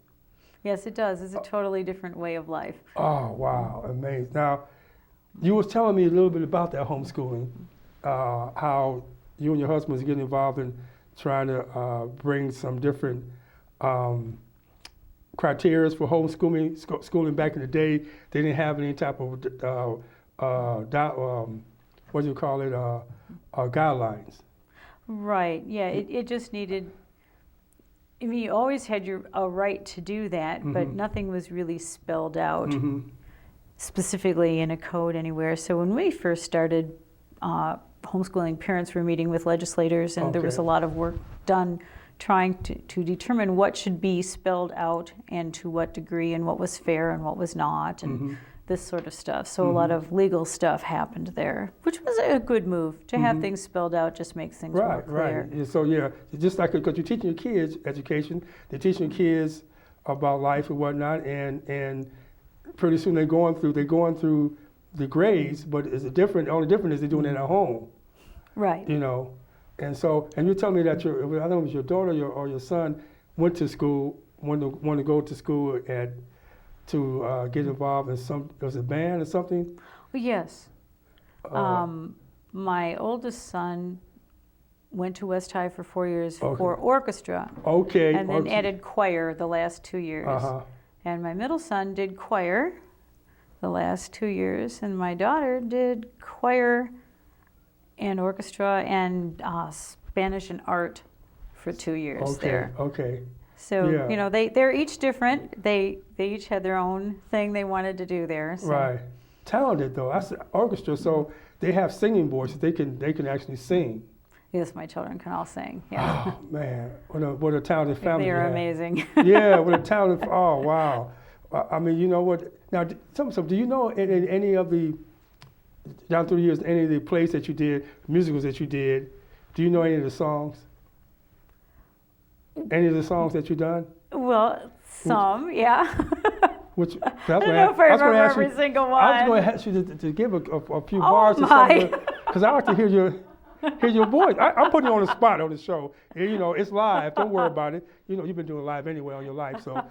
Yes, it does. It's a totally different way of life. Oh wow, amazing. Now, you was telling me a little bit about that homeschooling, how you and your husband was getting involved in trying to bring some different criteria for homeschooling. Schooling back in the day, they didn't have any type of what do you call it? Guidelines. Right. Yeah. It just needed. I mean, you always had a right to do that, but nothing was really spelled out specifically in a code anywhere. So when we first started homeschooling, parents were meeting with legislators, and there was a lot of work done trying to determine what should be spelled out and to what degree and what was fair and what was not, and this sort of stuff. So a lot of legal stuff happened there, which was a good move. To have things spelled out just makes things more clear. Right. So yeah, just like because you're teaching your kids education, they're teaching your kids about life and whatnot, and pretty soon they're going through the grades, but it's different. The only difference is they're doing it at home. Right. You know, and you tell me that I don't know if it was your daughter or your son went to school, wanted to go to school to get involved in was it a band or something? Well, yes. My oldest son went to West High for 4 years for orchestra. Okay. And then added choir the last 2 years. And my middle son did choir the last 2 years, and my daughter did choir and orchestra and Spanish and art for 2 years there. Okay. So, you know, they're each different. They each had their own thing they wanted to do there. So. Right. Talented though. That's orchestra, so they have singing voices. They can actually sing. Yes, my children can all sing. Yeah. Oh man, what a talented family. They are amazing. Yeah, what a talented. Oh wow. I mean, you know what? Now, so do you know in any of the down through the years, any of the plays that you did, musicals that you did, do you know any of the songs? Any of the songs that you done? Well, some, yeah. Which I don't know if I remember every single one. I was going to ask you to give a few bars or something, because I like to hear your voice. I'm putting you on the spot on the show. You know, it's live. Don't worry about it. You know, you've been doing live anyway all your life, so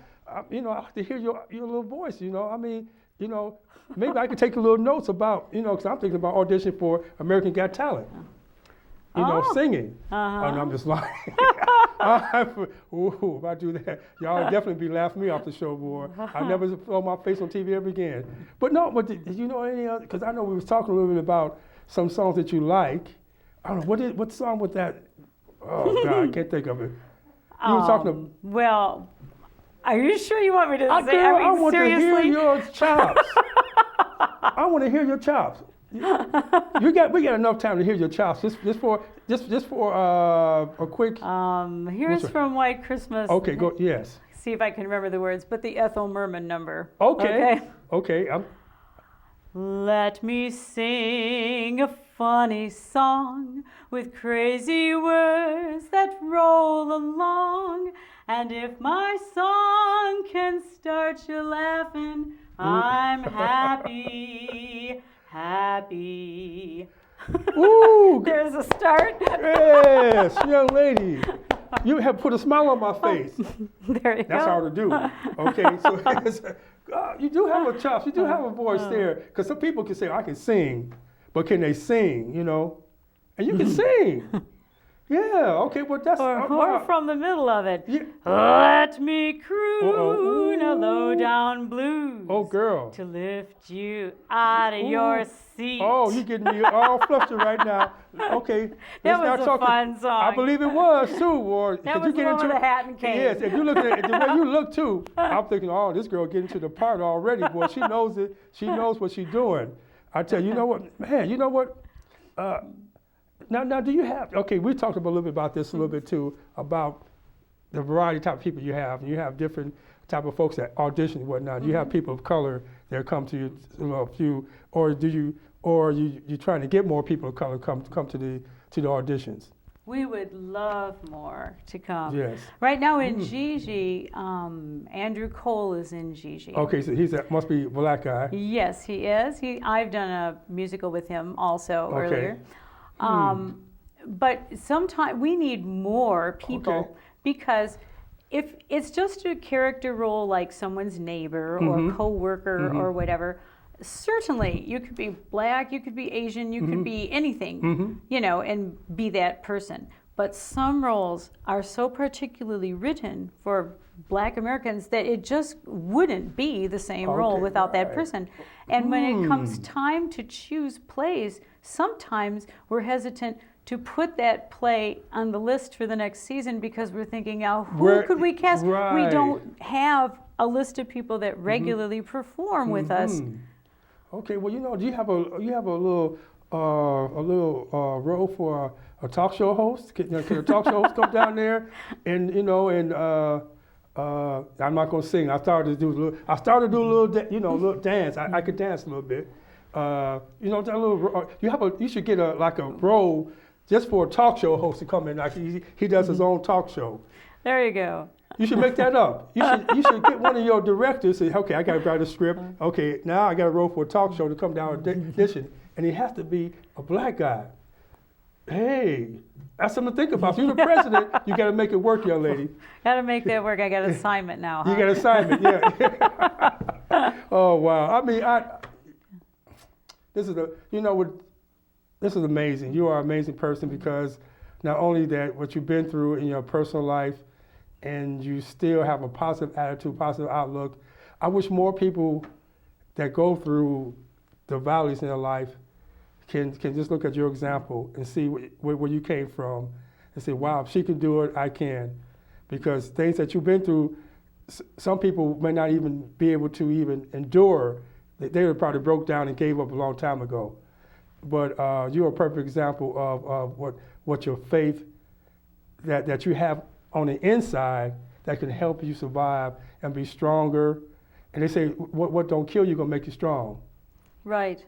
you know, I like to hear your little voice. You know, I mean, you know, maybe I could take a little notes about, you know, because I'm thinking about audition for American Got Talent. You know, singing. Oh, no, I'm just lying. If I do that, y'all would definitely be laughing me off the show, boy. I never saw my face on TV ever again. But did you know any other? Because I know we was talking a little bit about some songs that you like. I don't know, what song was that? Oh, God, I can't think of it. You were talking about... Well, are you sure you want me to say? Girl, I mean, want seriously? to hear your chops. I want to hear your chops. We got enough time to hear your chops. Just for a quick. Here's from White Christmas. Okay, go. Yes. See if I can remember the words, but the Ethel Merman number. Okay. Let me sing a funny song with crazy words that roll along, and if my song can start you laughing, I'm happy. Ooh, there's a start. Yes, young lady. You have put a smile on my face. There you go. That's hard to do. Okay, so you do have a chops. You do have a voice there. Because some people can say, I can sing, but can they sing, you know? And you can sing. Yeah, okay, well, that's... Or from the middle of it. Yeah. Let me croon a low-down blues. Oh, girl. To lift you out of your seat. Oh, you're getting me all flustered right now. Okay. That was a fun song. I believe it was, too. Or that was the one with the hat and cane. Yes, if you look at the way you look, too, I'm thinking, oh, this girl getting to the part already. Boy, she knows it. She knows what she's doing. I tell you, you know what? Man, you know what? Now, do you have, okay, we talked a little bit about this a little bit too, about the variety type of people you have. You have different type of folks that audition and whatnot? Do you have people of color that come to you, a few, or you trying to get more people of color come to the auditions? We would love more to come. Yes. Right now in Gigi, Andrew Cole is in Gigi. Okay, so must be a black guy. Yes, he is. I've done a musical with him also earlier. But sometimes we need more people because if it's just a character role like someone's neighbor or co-worker or whatever, certainly you could be black, you could be Asian, you could be anything, you know, and be that person. But some roles are so particularly written for Black Americans that it just wouldn't be the same role without that person. And when it comes time to choose plays, sometimes we're hesitant to put that play on the list for the next season because we're thinking, now who could we cast? Right. We don't have a list of people that regularly perform with us. Okay, well, you know, do you have a little role for a talk show host? Can a talk show host come down there and I'm not gonna sing. I started to do a little dance. I could dance a little bit. That little. You should get a role just for a talk show host to come in. Like he does his own talk show. There you go. You should make that up. You should get one of your directors and say, okay, I got to write a script. Okay, now I got to roll for a talk show to come down and audition, and he has to be a black guy. Hey, that's something to think about. If you're the president, you got to make it work, young lady. Got to make that work. I got an assignment now. Huh? You got an assignment, yeah. Oh wow. I mean, this is amazing. You are an amazing person because not only that, what you've been through in your personal life, and you still have a positive attitude, positive outlook. I wish more people that go through the valleys in their life can just look at your example and see where you came from and say, wow, if she can do it, I can. Because things that you've been through, some people may not even be able to even endure. They would probably broke down and gave up a long time ago. But you're a perfect example of what your faith that you have on the inside that can help you survive and be stronger. And they say, what don't kill you gonna make you strong. Right.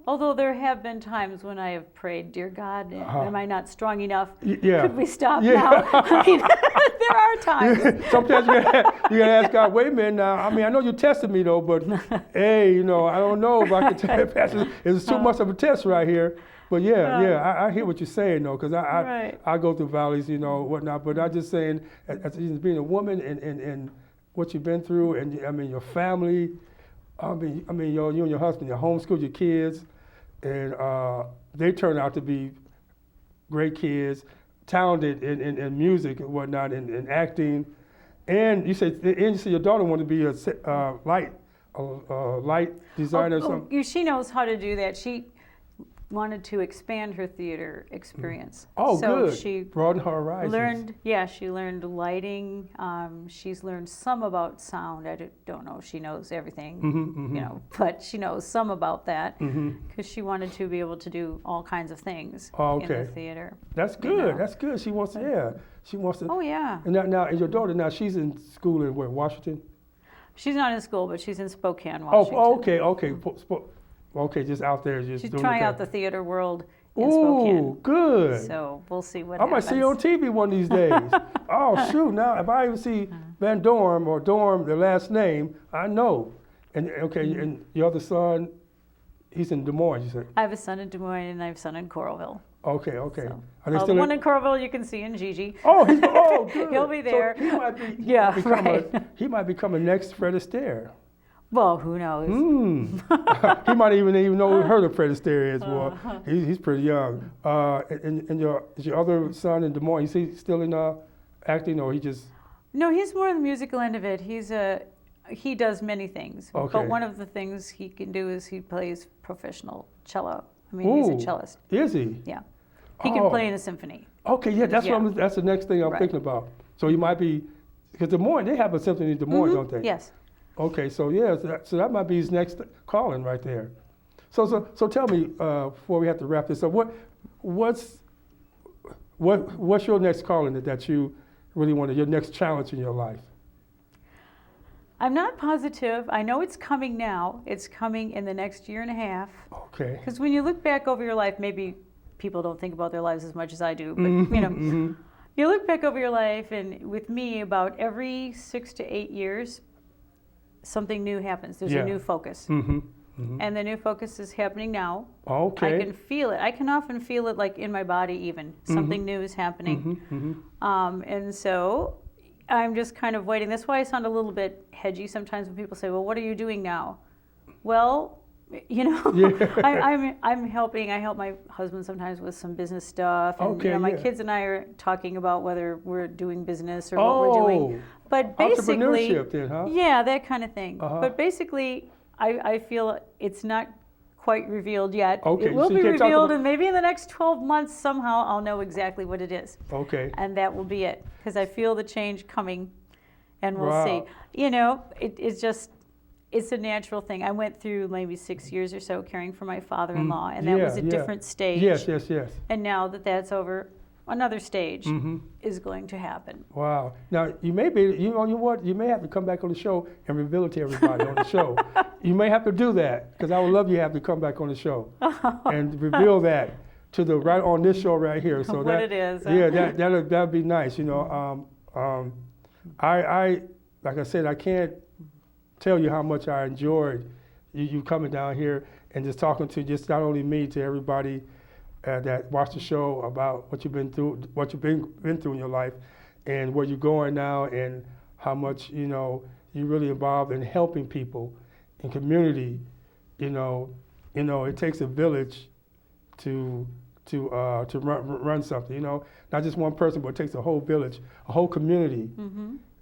Although there have been times when I have prayed, dear God, am I not strong enough? Yeah. Could we stop now? I mean, there are times. Sometimes you gotta ask God, wait a minute now. I mean, I know you tested me though, but hey, I don't know if I can pass it. It's too much of a test right here. But I hear what you're saying though, because I go through valleys, whatnot. But I'm just saying, as being a woman and what you've been through, and I mean your family, you and your husband, you homeschool your kids, and they turn out to be great kids, talented in music and whatnot, and acting. And you say your daughter wanted to be a light designer or something. She knows how to do that. She wanted to expand her theater experience. Oh, so good. She broadened her horizons. She learned lighting. She's learned some about sound. I don't know if she knows everything, but she knows some about that because she wanted to be able to do all kinds of things in the theater. That's good. That's good. She wants to. Oh yeah. And now, and your daughter now, she's in school in Washington. She's not in school, but she's in Spokane, Washington. Oh, okay. Just out there, just she's doing trying out the theater world in Spokane. Ooh, good. So we'll see what happens. I might see you on TV one of these days. Oh shoot! Now, if I even see Van Dorme or Dorme, the last name, I know. And and your other son, he's in Des Moines, you said. I have a son in Des Moines and I have a son in Coralville. Okay. So, Are they still the one in Coralville you can see in Gigi. Oh, good. He'll be there. So he might become a next Fred Astaire. Well, who knows? He might even know who heard of Fred Astaire is. Well, he's pretty young. And is your other son in Des Moines? Is he still in acting, or he just? No, he's more on the musical end of it. He does many things. Okay. But one of the things he can do is he plays professional cello. I mean, he's a cellist. Is he? Yeah. He can play in a symphony. Okay, yeah, that's the next thing I'm thinking about. So you might be, because Des Moines, they have a symphony in Des Moines, don't they? Yes. Okay, so that might be his next calling right there. So tell me before we have to wrap this up, what's your next calling that you really want, your next challenge in your life? I'm not positive. I know it's coming now. It's coming in the next year and a half. Okay. Because when you look back over your life, maybe people don't think about their lives as much as I do, but you look back over your life, and with me, about every 6 to 8 years, something new happens. There's a new focus. And the new focus is happening now. Okay. I can feel it. I can often feel it like in my body even. Something new is happening. And so I'm just kind of waiting. That's why I sound a little bit hedgy sometimes when people say, well, what are you doing now? Well, I'm helping. I help my husband sometimes with some business stuff. And my kids and I are talking about whether we're doing business or what we're doing. But basically, entrepreneurship then, huh? Yeah, that kind of thing. But basically, I feel it's not quite revealed yet. Okay, it will so be you can't talk revealed, about- and maybe in the next 12 months somehow I'll know exactly what it is. Okay. And that will be it, because I feel the change coming, and we'll Wow. see. It's a natural thing. I went through maybe 6 years or so caring for my father-in-law, and that was a different stage. Yes. And now that that's over, another stage is going to happen. Wow. Now, you may be, you know what, you may have to come back on the show and reveal it to everybody on the show. You may have to do that, because I would love you to have to come back on the show and reveal that to the right on this show right here. So what it is. Yeah, that'd be nice. I like I said, I can't tell you how much I enjoyed you coming down here and just talking to just not only me, to everybody that watched the show about what you've been through, been through in your life, and where you're going now, and how much you're really involved in helping people in community. It takes a village to run something. Not just one person, but it takes a whole village, a whole community.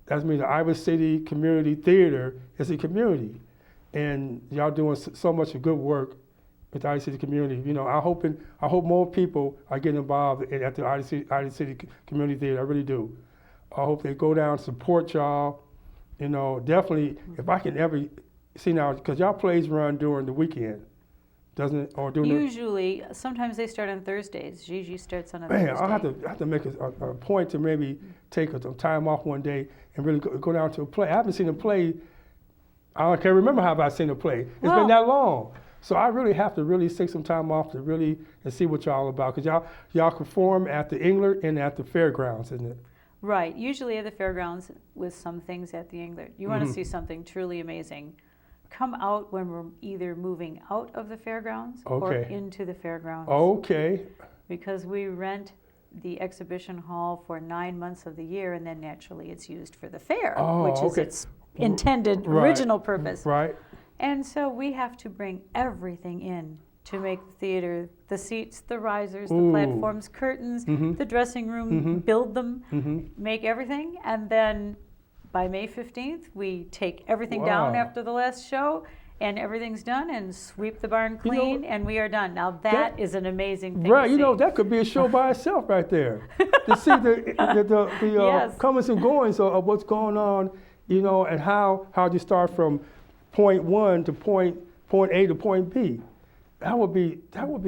That means the Iowa City Community Theater is a community, and y'all doing so much good work with the Iowa City community. I hope more people are getting involved at the Iowa City Community Theater. I really do. I hope they go down and support y'all. Definitely, if I can ever see now, because y'all plays run during the weekend, doesn't it? Or during Usually, sometimes they start on Thursdays. Gigi starts on a Thursday. I'll have to make a point to maybe take some time off one day and really go down to a play. I haven't seen a play. I can't remember how I've seen a play. It's been that long. So I really have to take some time off to really and see what y'all about, because y'all perform at the Engler and at the fairgrounds, isn't it? Right. Usually at the fairgrounds with some things at the Engler. You want to see something truly amazing, come out when we're either moving out of the fairgrounds or into the fairgrounds. Okay. Because we rent the exhibition hall for 9 months of the year, and then naturally it's used for the fair, which is its intended original purpose. Right. And so we have to bring everything in to make the theater, the seats, the risers, the platforms, curtains, the dressing room, build them, make everything. And then by May 15th, we take everything down after the last show, and everything's done, and sweep the barn clean, and we are done. Now that is an amazing thing right, to see. that could be a show by itself right there. To see the comings and goings of what's going on, and how you start from point one to point A to point B. That would be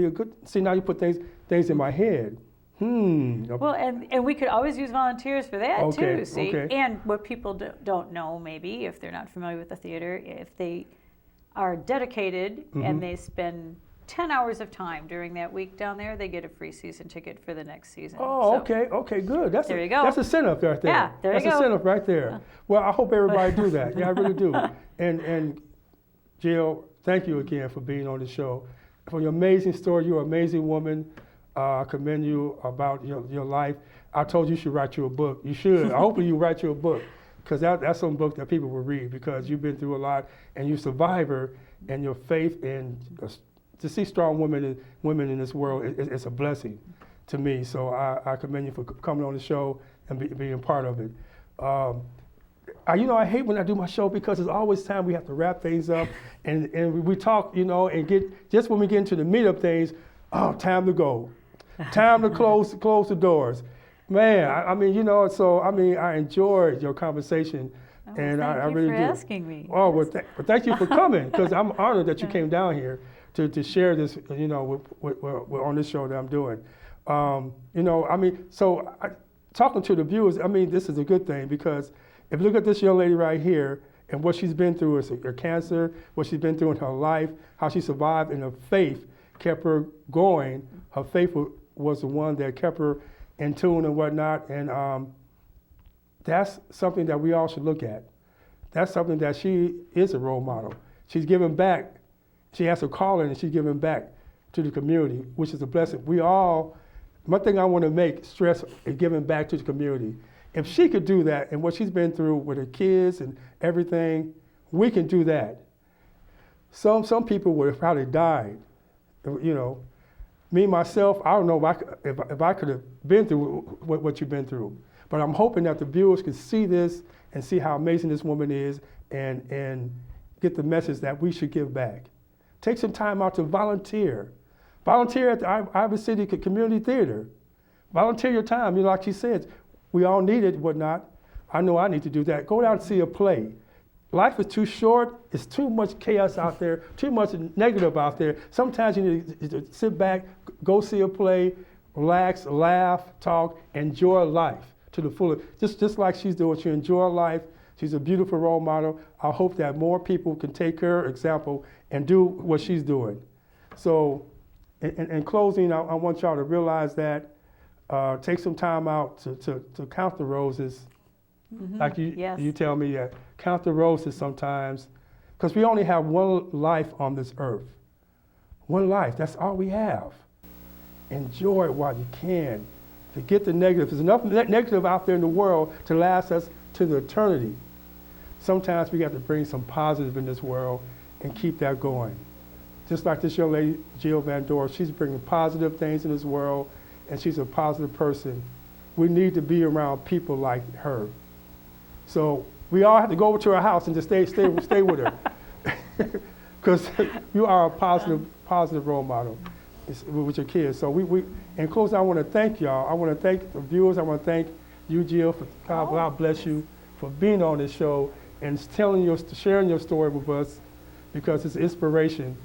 a good. See, now you put things in my head. Well, and we could always use volunteers for that too. See, okay. And what people don't know, maybe if they're not familiar with the theater, if they are dedicated and they spend 10 hours of time during that week down there, they get a free season ticket for the next season. Oh, okay, good. There you go. That's a incentive right there. Yeah, there you go. That's a incentive right there. Well, I hope everybody do that. Yeah, I really do. And Jill, thank you again for being on the show. For your amazing story, you're an amazing woman. I commend you about your life. I told you should write you a book. You should. Hopefully you write you a book, because that's some book that people will read, because you've been through a lot, and you're a survivor, and your faith, and to see strong women in this world, it's a blessing to me. So I commend you for coming on the show and being part of it. I hate when I do my show, because there's always time we have to wrap things up, and we talk, and just when we get into the meat of things, time to go. Time to close the doors. Man, I enjoyed your conversation, and I really do. Thank you for asking me. Oh, well, thank you for coming, because I'm honored that you came down here to share this, with on this show that I'm doing. Talking to the viewers, this is a good thing, because if you look at this young lady right here, And what she's been through is her cancer, what she's been through in her life, how she survived, and her faith kept her going. Her faith was the one that kept her in tune and whatnot. And that's something that we all should look at. That's something that she is a role model. She's giving back. She has a calling and she's giving back to the community, which is a blessing. We all, one thing I want to stress is giving back to the community. If she could do that and what she's been through with her kids and everything, we can do that. Some people would have probably died. You know, me, myself, I don't know if I could have been through what you've been through. But I'm hoping that the viewers can see this and see how amazing this woman is and get the message that we should give back. Take some time out to volunteer. Volunteer at the Ivy City Community Theater. Volunteer your time. You know, like she said, we all need it, whatnot. I know I need to do that. Go out and see a play. Life is too short. It's too much chaos out there, too much negative out there. Sometimes you need to sit back, go see a play, relax, laugh, talk, enjoy life to the fullest. Just like she's doing. She enjoy life. She's a beautiful role model. I hope that more people can take her example and do what she's doing. So in closing, I want y'all to realize that take some time out to count the roses. Mm-hmm. Like you tell me, count the roses sometimes, because we only have one life on this earth. One life, that's all we have. Enjoy it while you can. Forget the negative. There's enough negative out there in the world to last us to the eternity. Sometimes we got to bring some positive in this world and keep that going. Just like this young lady, Jill Van Dorpe, she's bringing positive things in this world, and she's a positive person. We need to be around people like her. So we all have to go over to her house and just stay with her, because you are a positive role model with your kids. So we in closing, I want to thank y'all. I want to thank the viewers. I want to thank you, Jill, for God bless you for being on this show and sharing your story with us, because it's inspiration,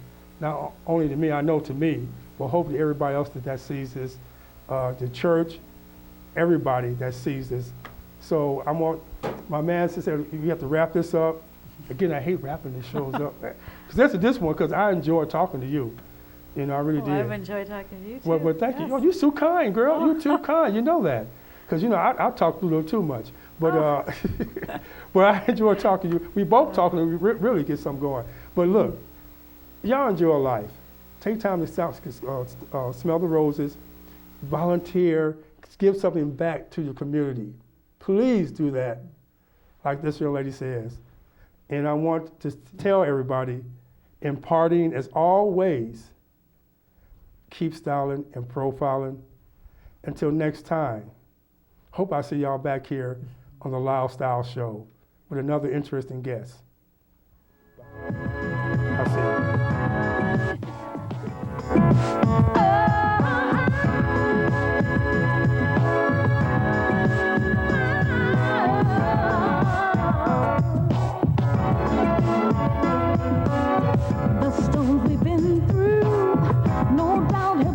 not only to me, I know to me, but hopefully everybody else that sees this, the church, everybody that sees this. So I want my man to say, we have to wrap this up. Again, I hate wrapping these shows up, because this one, because I enjoy talking to you. You know, I really did. I've enjoyed talking to you too. Well, thank you. Oh, you're too kind, girl. You're too kind. You know that. Because, you know, I talk a little too much. But but I enjoy talking to you. We both talking and we really get something going. But look, y'all enjoy life. Take time to smell the roses, volunteer, give something back to your community. Please do that, like this young lady says. And I want to tell everybody, imparting as always, keep styling and profiling. Until next time, hope I see y'all back here on the Lyle Style Show with another interesting guest. I'll see you. The storms we've been through, no doubt have